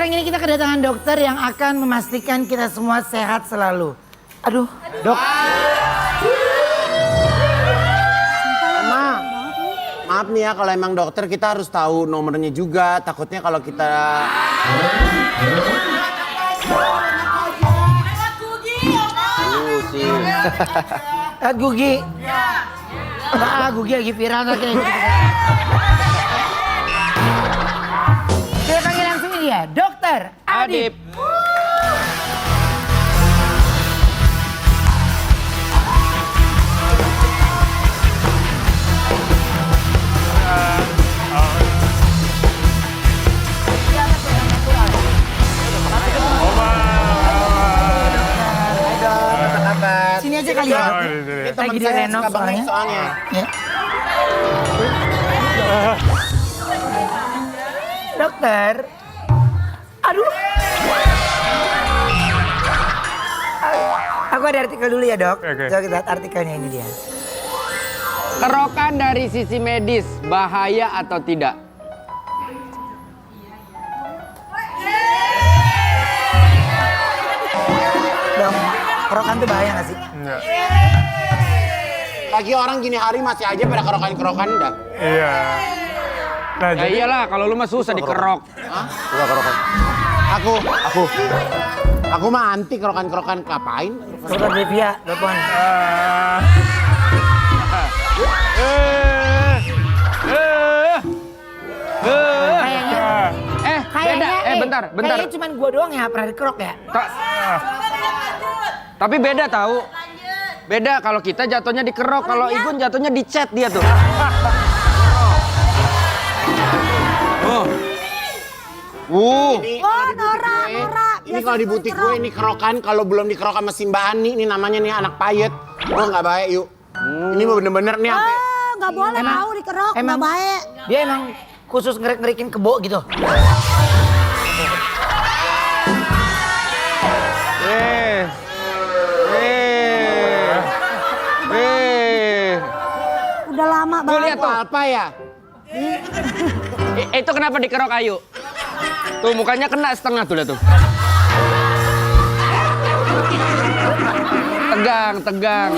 sekarang ini kita kedatangan dokter yang akan memastikan kita semua sehat selalu. Aduh, dok. Maaf nih ya, kalau emang dokter kita harus tahu nomornya juga. Takutnya kalau kita... Lihat Gugi. Gugi lagi viral nanti. Kita panggil langsung ini ya, Dokter Adip. Sini aja kali ya. Lagi di renov soalnya. Ya. Dokter. Aduh. Aku ada artikel dulu ya, Dok. Coba kita lihat artikelnya, ini dia. Kerokan dari sisi medis, bahaya atau tidak? Dong, kerokan tuh bahaya gak sih? Enggak. Lagi orang gini hari masih aja pada kerokan-kerokan dah. Iya. Nah, Ya iyalah, kalau lu mah susah dikerok. Udah kerokan. Aku mah anti kerokan-kerokan, ngapain? Dokter Devia, telepon. Bentar. Kayaknya cuma gua doang ya pernah dikerok ya. Tapi beda tahu. Beda kalau kita jatuhnya dikerok, kalau Igun jatuhnya dicet dia tuh. Nora. Ini kalau di butik gue ini kerokan, kalau belum dikerok sama Simba Ani, ini namanya nih anak payet. Gue nggak baik yuk. Ini mah bener-bener nih apa? Nggak boleh tahu dikerok, nggak baik. Dia emang khusus ngerik-ngerikin kebo gitu. Udah lama Tuh banget. lihat tuh. Apa ya? Itu kenapa dikerok Ayu? Tuh mukanya kena setengah tuh lihat tuh. Tegang.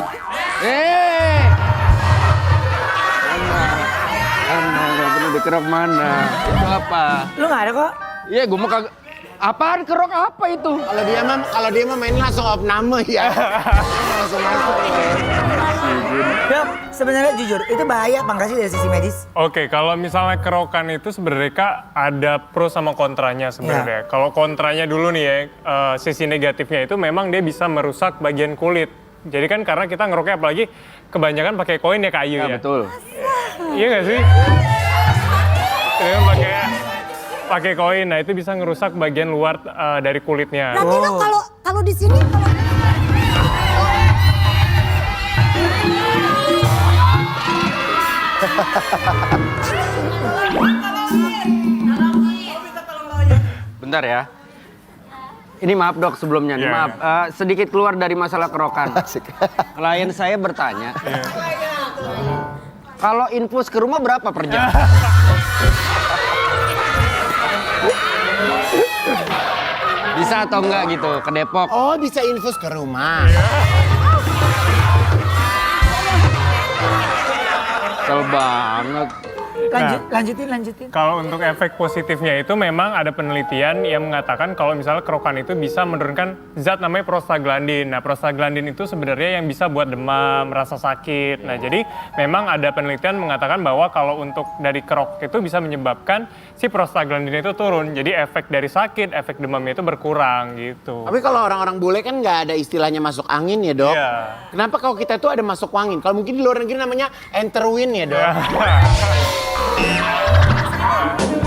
Mana nggak pernah dikerok mana? Itu apa? Lu nggak ada kok? Iya, gue mau kagak. Apaan kerok apa itu? Kalau dia mah main langsung opname ya. Langsung masuk. Dok, sebenarnya jujur, itu bahaya apa nggak sih dari sisi medis? Oke, kalau misalnya kerokan itu sebenarnya Kak, ada pro sama kontranya sebenarnya. Kalau kontranya dulu nih ya, sisi negatifnya itu memang dia bisa merusak bagian kulit. Jadi kan karena kita ngeroknya apalagi kebanyakan pakai koin ya kayu ya. Betul. Iya nggak sih? Jadi kan pakai koin, nah itu bisa ngerusak bagian luar dari kulitnya. Berarti dok kalau di sini Bentar ya. Ini maaf dok sebelumnya, nih, Iya, maaf. Sedikit keluar dari masalah kerokan. Klien saya bertanya, kalau infus ke rumah berapa per jam? Bisa atau enggak gitu, ke Depok? Oh, bisa infus ke rumah. Kesel banget. Lanjutin. Kalau untuk efek positifnya itu memang ada penelitian yang mengatakan kalau misalnya kerokan itu bisa menurunkan zat namanya prostaglandin. Nah, prostaglandin itu sebenarnya yang bisa buat demam, rasa sakit. Nah, jadi memang ada penelitian mengatakan bahwa kalau untuk dari kerok itu bisa menyebabkan si prostaglandin itu turun. Jadi efek dari sakit, efek demamnya itu berkurang gitu. Tapi kalau orang-orang bule kan nggak ada istilahnya masuk angin ya dok. Iya. Kenapa kalau kita tuh ada masuk angin? Kalau mungkin di luar negeri namanya enterwin ya dok.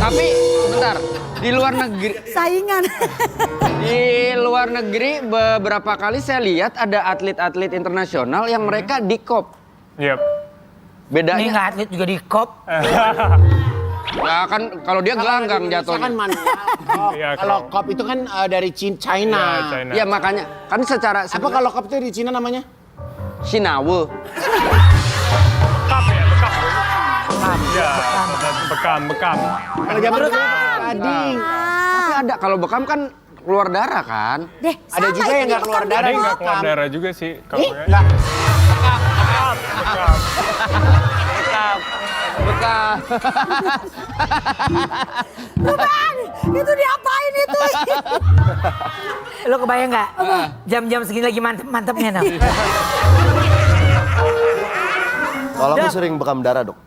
Tapi bentar, di luar negeri saingan. di luar negeri beberapa kali saya lihat ada atlet-atlet internasional yang mereka dikop. Yep. Ini Bedanya nggak atlet juga di kop. ya kan kalau dia gelanggang Kan jatuhnya. manual. Iya, Kalau kalau- kop itu kan dari China. Iya, China. Ya makanya kan secara Apa kalau kop itu di Cina namanya? Shinawe. Bekam ya, bekam. Ya, bekam. Kalau zaman dulu gading. Tapi ada. Kalau bekam kan keluar darah kan? Deh, Ada sama juga itu yang nggak keluar bekam darah. Ada juga. yang nggak keluar bekam. darah juga sih. Kalau Ih, ya. enggak. Bekam. Ruben, itu diapain itu? Lo kebayang nggak? Jam-jam segini lagi mantep-mantepnya no? Kalau aku sering bekam darah, Dok.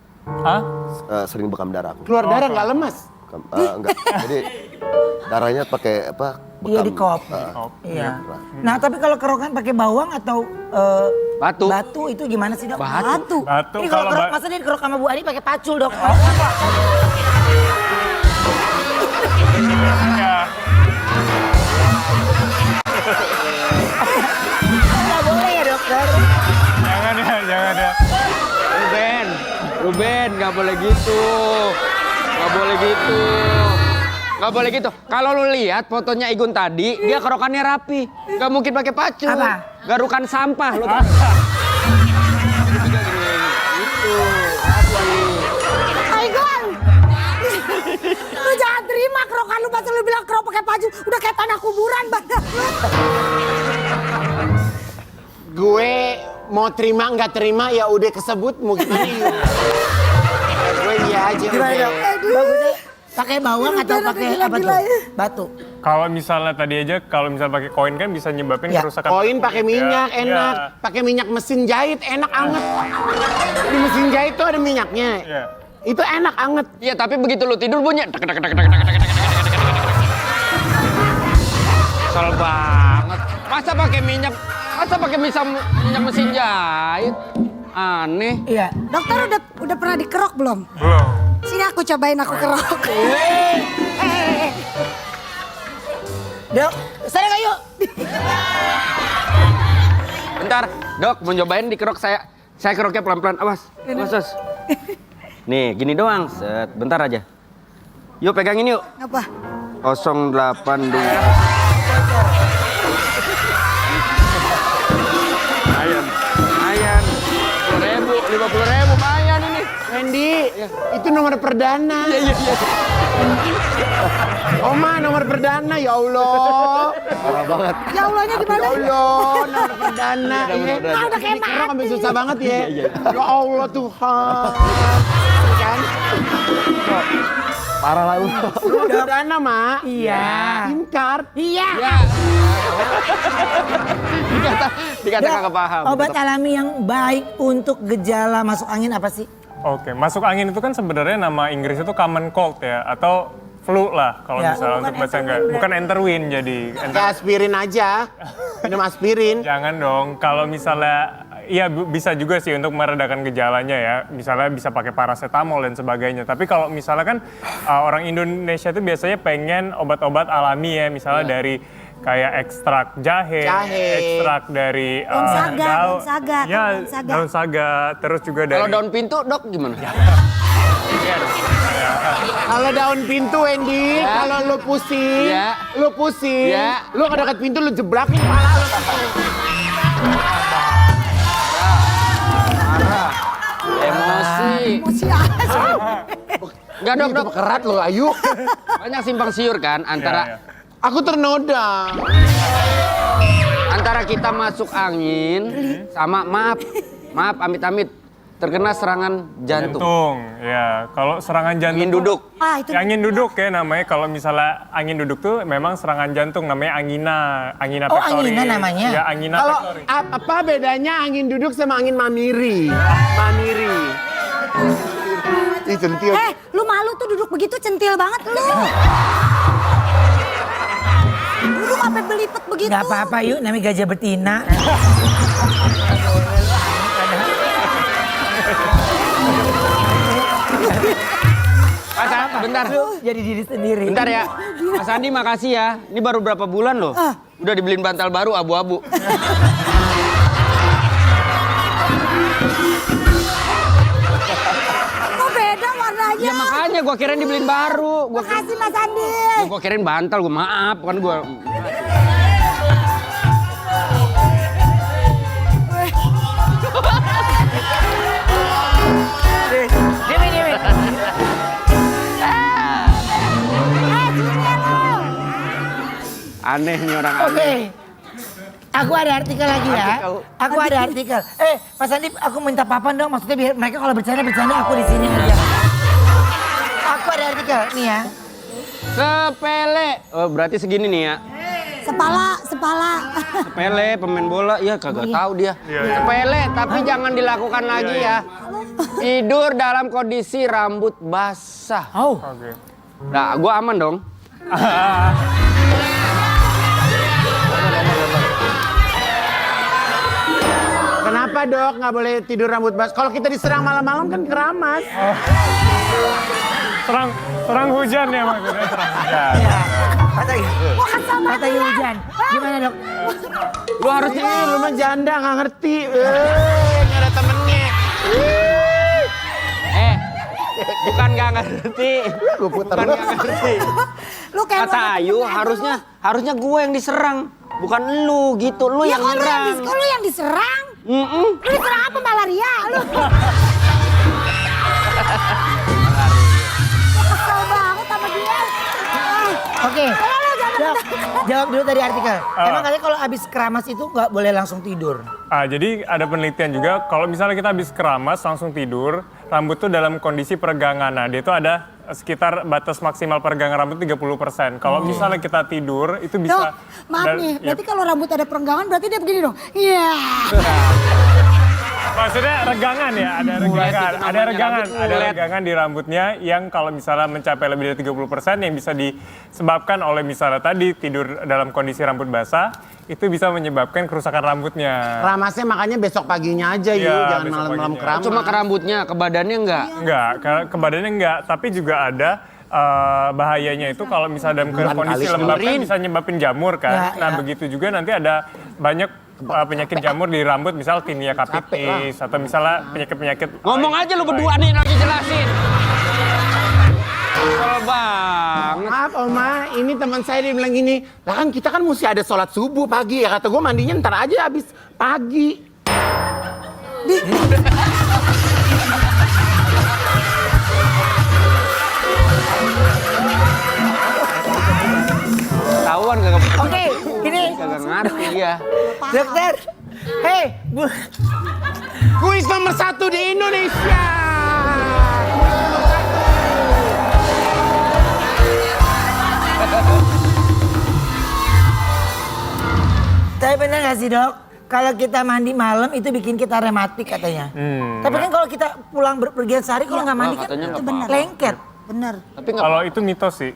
Hah? Sering bekam darah aku. Keluar darah nggak lemas. Enggak. Jadi darahnya pakai apa? Iya di kop. Iya. Nah tapi kalau kerokan pakai bawang atau Batu. batu itu gimana sih dok? Batu. Batu Ini kalau kalau kerok, masa dia kerok sama Bu Ani pakai pacul dok? ya. Nggak boleh ya dokter. Jangan ya. Ruben, nggak boleh gitu. Nggak boleh gitu. Nggak boleh gitu. Kalau lu lihat fotonya Igun tadi, dia kerokannya rapi. Nggak mungkin pakai pacul. Apa? Garukan sampah. Lu tahu. Itu. Rapi. Aigon, lu jangan terima kerokan lu pas lu bilang kerok pakai baju. Udah kayak tanah kuburan badan lu. Gue mau terima nggak terima ya udah kesebut mau gimana yuk. Gue iya aja Gimana udah. dok? Bagusnya pakai bawang atau Udah, pakai gila, apa gila, tuh? ya. Batu. Kalau misalnya tadi aja, kalau misalnya pakai koin kan bisa nyebabin Ya. kerusakan. Koin pakai minyak Ya, enak, ya. pakai minyak mesin jahit enak anget. Di mesin jahit tuh ada minyaknya. Iya. Itu enak anget. Iya, tapi begitu lu tidur bunyi. Kesel banget. Masa pakai minyak mesin jahit? Aneh. Iya. Dokter udah pernah dikerok belum? Belum. Sini aku cobain aku kerok. Dok, saya nggak yuk. Bentar, Dok, mau nyobain dikerok saya. Saya keroknya pelan-pelan. Awas. Awas. Nih, gini doang. Set, bentar aja. Yuk pegangin yuk. Apa? 082. Lumayan. 50.000 lumayan ini. Wendy, itu nomor perdana. Iya. Oma, nomor perdana ya Allah. Parah banget. Ya Allahnya Ya gimana? Allah, nomor perdana. Iya. Udah kayak Dikerok sampai mati. susah banget ya. Ya Allah Tuhan. Kan? Parah lah lu. Nomor perdana, Mak. Iya. SIM card. Iya. Ya. Dikata Dok, kagak paham. obat alami yang baik untuk gejala masuk angin apa sih? Oke, masuk angin itu kan sebenarnya nama Inggris itu common cold ya, atau flu lah kalau Ya. misalnya untuk baca enggak. Bukan enterwin jadi. Kayak aspirin aja. Minum aspirin. Jangan dong, kalau misalnya, iya bisa juga sih untuk meredakan gejalanya ya. Misalnya bisa pakai paracetamol dan sebagainya. Tapi kalau misalnya kan orang Indonesia itu biasanya pengen obat-obat alami ya. Misalnya dari kayak ekstrak jahe, ekstrak dari Daun saga, daun saga, ya, daun saga. daun saga, terus juga dari Kalau daun pintu, Dok, gimana? Kalau daun pintu, Wendy, Ya. kalau lu pusing, Ya. Ya. lu ke dekat pintu lu jebrakin kepala lu. Emosi. Emosi aja. Enggak, Dok, Itu Dok. kerat lo, ayo. Banyak simpang siur kan antara Ya. Aku ternoda. antara kita masuk angin sama maaf amit-amit terkena serangan jantung. jantung. Ya, kalau serangan jantung Angin tuh- duduk. Ah, itu Angin duduk ya namanya. Kalau misalnya angin duduk tuh memang serangan jantung, namanya angina Oh, pectoris. angina namanya? Ya, angina Kalau pectoris. apa bedanya angin duduk sama angin mamiri? Mamiri. Ih, centil. lu malu tuh duduk begitu centil banget lu. Duduk sampai belipet begitu. Nggak apa-apa yuk, namanya gajah betina. Mas Andi, bentar. Jadi diri sendiri. Bentar ya. Mas Andi makasih ya. Ini baru berapa bulan loh. Udah dibeliin bantal baru abu-abu. Kok beda warnanya? Ya makanya gua kirain dibeliin baru. Makasih Mas Andi. Gua kirain bantal, gua maaf kan gua. Dewi. Sini lu. Aneh nih orang Oke. aneh. Aku ada artikel lagi ya. Artikel. Aku ada artikel. Mas Andi, aku minta papan dong. Maksudnya biar mereka kalau bercanda aku di sini aja. Aku ada artikel nih ya. Sepele. Oh, berarti segini nih ya. Sepala. Sepele pemain bola, ya kagak tahu dia. Iya. Sepele, tapi jangan dilakukan lagi ya. Tidur dalam kondisi rambut basah. Oh. Oke. Nah, gua aman dong. Kenapa dok nggak boleh tidur rambut basah? Kalau kita diserang malam-malam kan keramas. Serang hujan ya maksudnya, serang hujan. Ya. Katanya hujan. Gimana dok? Lu harusnya lu mah janda nggak ngerti. Nggak ada temennya. Bukan nggak ngerti. Gue putar Bukan nggak ngerti. Lu kayak Kata Ayu harusnya gue yang diserang, bukan lu gitu. Lu Ya yang kok nyerang. lu yang diserang? Lu diserang apa malaria? Lu. Kesel banget sama dia. Oke. Dok, jawab dulu tadi artikel. Ah. Emang katanya kalau habis keramas itu nggak boleh langsung tidur. Jadi ada penelitian juga, kalau misalnya kita habis keramas langsung tidur, rambut tuh dalam kondisi peregangan. Nah, dia itu ada sekitar batas maksimal peregangan rambut 30%. Kalau misalnya kita tidur, itu Dok, bisa... maaf nih, berarti kalau rambut ada perenggangan berarti dia begini dong. Iya. Maksudnya regangan ya, ada regangan, itu ada namanya regangan, rambut ada mulet. regangan di rambutnya yang kalau misalnya mencapai lebih dari 30% yang bisa disebabkan oleh misalnya tadi tidur dalam kondisi rambut basah, itu bisa menyebabkan kerusakan rambutnya. Keramasnya makanya besok paginya aja Iya, jangan besok malam-malam paginya. keramas. Cuma ke rambutnya, ke badannya enggak. Enggak, ke badannya enggak, tapi juga ada bahayanya itu kalau misalnya dalam kondisi kali lembab kan dengerin. bisa nyebabin jamur kan. Ya, Nah ya. begitu juga nanti ada banyak penyakit jamur di rambut, misal tinea capitis atau misalnya penyakit-penyakit. Ngomong aja lu berdua nih lagi jelasin. Kesel banget. Maaf Oma, ini teman saya dia bilang gini, lah kan kita kan mesti ada sholat subuh pagi ya, kata gue mandinya ntar aja habis pagi. Tahuan kagak. Oke, ini Kagak ngerti dia. dokter. Hei, Bu. Kuis nomor 1 di Indonesia. Tapi benar nggak sih dok? Kalau kita mandi malam itu bikin kita rematik katanya. Tapi kan kalau kita pulang pergian sehari kalau nggak mandi kan katanya itu nggak benar. Lengket. Bener. Tapi nggak. Kalau itu mitos sih.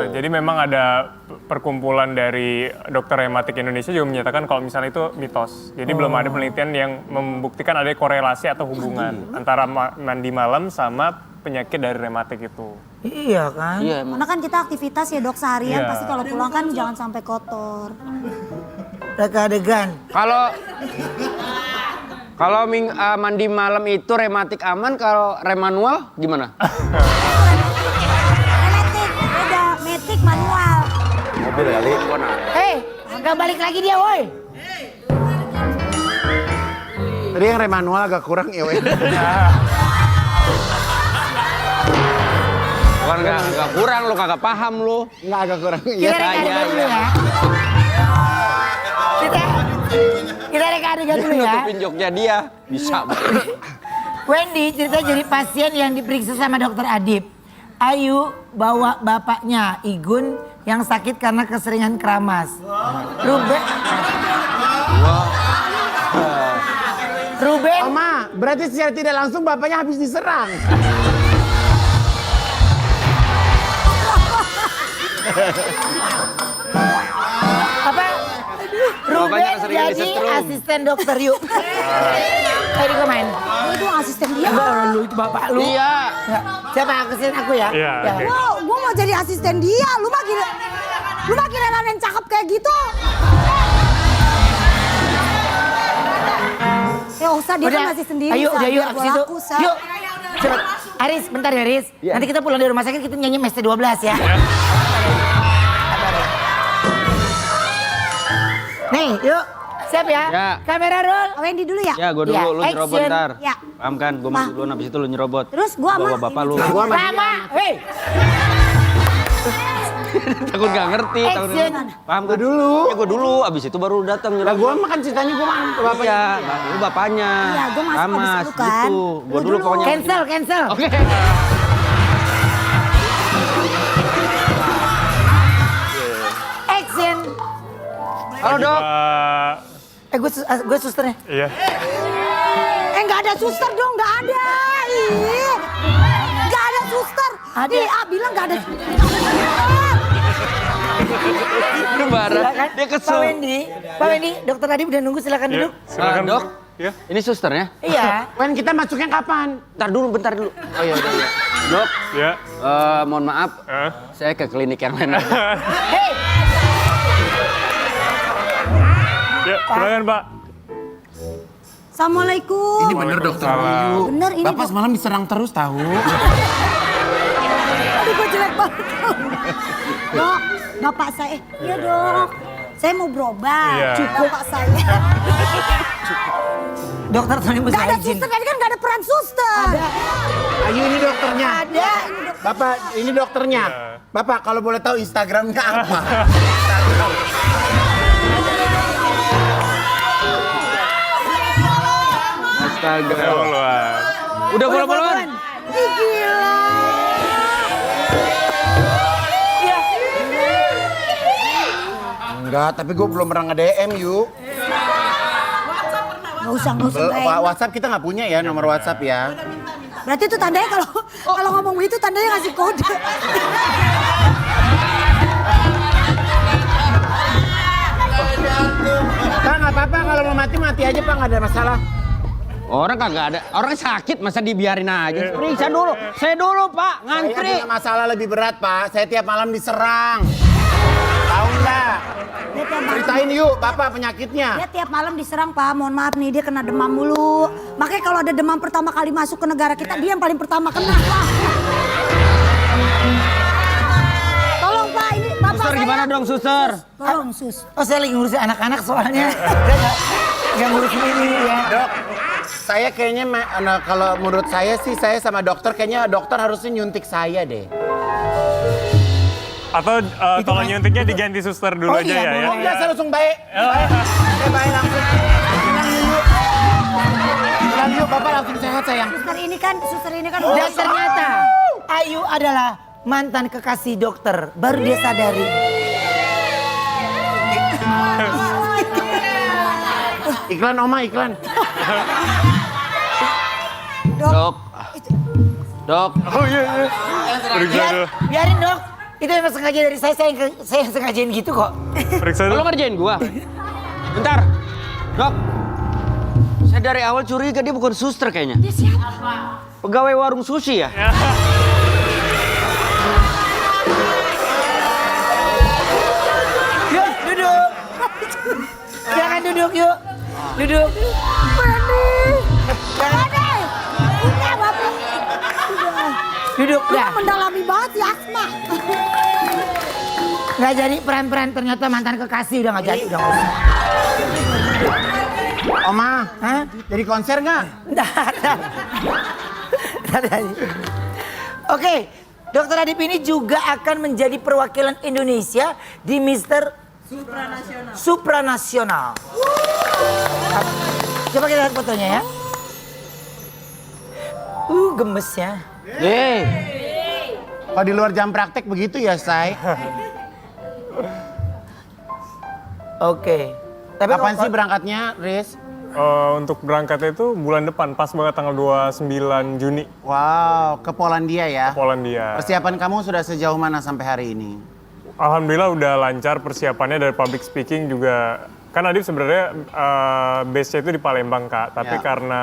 Jadi memang ada perkumpulan dari dokter rematik Indonesia juga menyatakan kalau misalnya itu mitos. Jadi belum ada penelitian yang membuktikan ada korelasi atau hubungan antara mandi malam sama penyakit dari rematik itu. Iya kan? Iya emang. Karena kan kita aktivitas ya dok seharian, Iya. pasti kalau pulang kan jangan sampai kotor. Reka adegan. Kalau mandi malam itu rematik aman, kalau rem manual gimana? Metik, beda, metik manual. Mobil kali. Hei, nggak balik lagi dia woi. Tadi yang rem manual agak kurang ya weh. Bukan nggak kurang, lu kagak paham lu. Nggak agak kurang. Kita Iya. reka adegan dulu ya. Kita reka adegan dulu ya. Nutupin joknya dia. Bisa. Wendy cerita jadi pasien yang diperiksa sama dokter Adib. Ayu bawa bapaknya Igun yang sakit karena keseringan keramas. Ruben Oma, berarti secara tidak langsung bapaknya habis diserang. apa? Ruben Bapaknya keseringan jadi disetrum. asisten dokter yuk. Tadi gue main. Itu asisten dia. Enggak, lu itu bapak lu. Iya. Ya, siapa asisten aku ya? Iya, Ya. oke. Wow, gue mau jadi asisten dia. Lu mah kira yang cakep kayak gitu. Ya usah, dia kan masih sendiri. Ayo, Sa. udah yuk, Biar abis gua itu. laku, Sa. Yuk, cepet. Aris, bentar ya Aris. Nanti kita pulang dari rumah sakit, kita nyanyi MST 12 ya. Nih, yuk. Siap ya? Ya. Kamera roll. Wendy dulu ya? Ya, gue dulu, Ya, lu nyerobot action. ntar. Ya. Paham kan? Gue mandi dulu, habis itu lu nyerobot. Terus gua sama Bawa bapak lu. Rama, hei. Takut nggak ngerti. Takut Action. Paham gak dulu? Ya gue dulu, abis itu baru datang. Lah gua makan ceritanya gua makan ke bapaknya. Iya, lu bapaknya. Iya, gua masuk abis Ramas, lu kan. gitu. Gue Lu dulu dulu. pokoknya. Cancel. Oke. Action. Halo dok. Gue susternya. Iya. Nggak ada suster dong, nggak ada. Ih, nggak ada suster. Ada. Ih, bilang nggak ada. Lu marah, Silakan. dia Pak kesel. Wendy, dokter Adib udah nunggu, silakan Iya. duduk. Silakan. Dok. Iya. Ini susternya? Iya. Wen, kita masuknya kapan? Bentar dulu. Oh iya. Dok, Iya. mohon maaf, saya ke klinik yang lain aja. Hei, Ya, silakan Pak. Assalamualaikum. Ini bener dokter Waalaikumsalam. Ayu. Bener ini. Bapak semalam diserang terus tahu. Aduh, gue jelek banget. Dok, bapak saya. Iya dok. Saya mau berobat. Iya. Cukup bapak saya. dokter Tony Gak ada izin. suster, tadi kan gak ada peran suster. Ayu ini dokternya. Ada. Bapak, ini dokternya. Bapak kalau boleh tahu Instagramnya apa? Astaga. Ya Allah. Udah bola-bolaan. Ih, gila. Enggak, tapi gue belum pernah nge-DM yuk. Gak usah baik. WhatsApp kita nggak punya ya, nomor WhatsApp ya. Berarti itu tandanya kalau ngomong begitu tandanya ngasih kode. Pak nggak apa-apa, kalau mau mati aja Pak, nggak ada masalah. Orang kagak ada, orang sakit masa dibiarin aja. Periksa dulu, saya dulu Pak, Saya ngantri. punya masalah lebih berat Pak, saya tiap malam diserang. Tahu nggak? Ceritain yuk, Bapak penyakitnya. Dia tiap malam diserang Pak, mohon maaf nih dia kena demam mulu. Makanya kalau ada demam pertama kali masuk ke negara kita, dia yang paling pertama kena Pak. Tolong Pak, ini Bapak Suster saya. gimana dong suster? Tolong sus. Oh, saya lagi ngurusin anak-anak soalnya. Saya nggak ngurusin ini ya. Dok, saya kayaknya kalau menurut saya sih, saya sama dokter kayaknya dokter harusnya nyuntik saya deh. Atau kalau nyuntiknya diganti suster dulu Oh, aja iya, ya. boleh. Oh enggak, saya langsung baik. Saya baik langsung. Pulang yuk, Bapak langsung sehat sayang. Suster ini kan Dan ternyata Ayu adalah mantan kekasih dokter. Baru dia sadari. Iklan Oma, iklan. Dok. Dok. Oh iya. Periksa dulu. Biarin dok. Itu memang sengaja dari saya yang sengajain gitu kok. Periksa Lo dulu. ngerjain gua? Bentar. Dok. Saya dari awal curiga dia bukan suster kayaknya. Dia siapa? Pegawai warung sushi ya? Yuk duduk. Silakan duduk yuk. Duduk. Iya Bapak. Duduk dah. Mendalami banget ya Asma. Nggak jadi peran-peran ternyata mantan kekasih udah nggak jadi udah nggak usah. Oma, Hah? jadi konser nggak? Nggak ada. Nggak ada. Oke, Dokter Adip ini juga akan menjadi perwakilan Indonesia di Mister Supranasional. Coba kita lihat fotonya ya. Gemes ya. Kalau di luar jam praktek begitu ya, Say? Oke. Tapi Kapan kalau- sih berangkatnya, Riz? Untuk berangkatnya itu bulan depan, pas banget tanggal 29 Juni, Wow, ke Polandia ya? Polandia. Persiapan kamu sudah sejauh mana sampai hari ini? Alhamdulillah udah lancar persiapannya dari public speaking juga. Kan Adip sebenarnya base-nya itu di Palembang Kak, tapi Ya. karena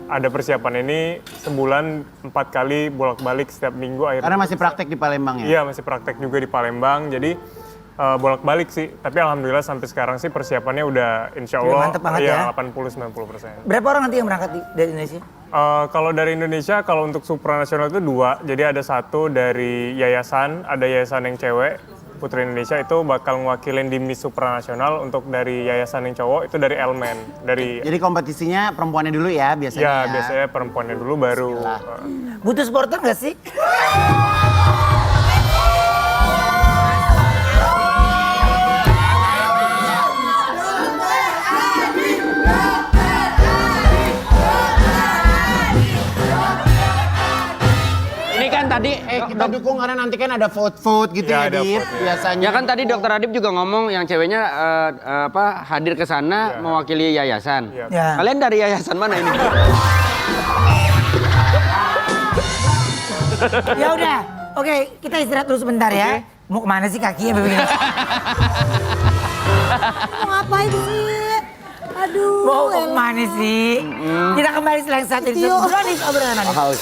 ada persiapan ini sebulan 4 kali bolak-balik setiap minggu akhirnya. Karena masih praktek di Palembang ya? Iya masih praktek juga di Palembang, jadi bolak-balik sih. Tapi alhamdulillah sampai sekarang sih persiapannya udah insya Udah Allah mantep banget ya. 80-90%. berapa orang nanti yang berangkat dari Indonesia? Kalau dari Indonesia, kalau untuk supranasional itu 2. Jadi ada 1 dari yayasan, ada yayasan yang cewek, Putri Indonesia itu bakal ngewakilin di Miss Supranasional. Untuk dari yayasan yang cowok itu dari Elmen. Dari Jadi kompetisinya perempuannya dulu ya biasanya ya, ya? biasanya perempuannya dulu baru. Butuh supporter nggak sih? Jadi kan tadi Kita dukung karena nanti kan ada vote-vote gitu Ya, ya, ada Adip. vote, Biasanya. ya kan tadi dokter Adib juga ngomong yang ceweknya hadir ke sana mewakili yayasan. Ya. Kalian dari yayasan mana ini? Ya udah, oke kita istirahat dulu sebentar ya. Mau kemana sih kakinya begini? Mau ngapain sih? Aduh. Mau kemana sih? Kita kembali selain saat ini. Yuk. Obrolan obrolan. Haus.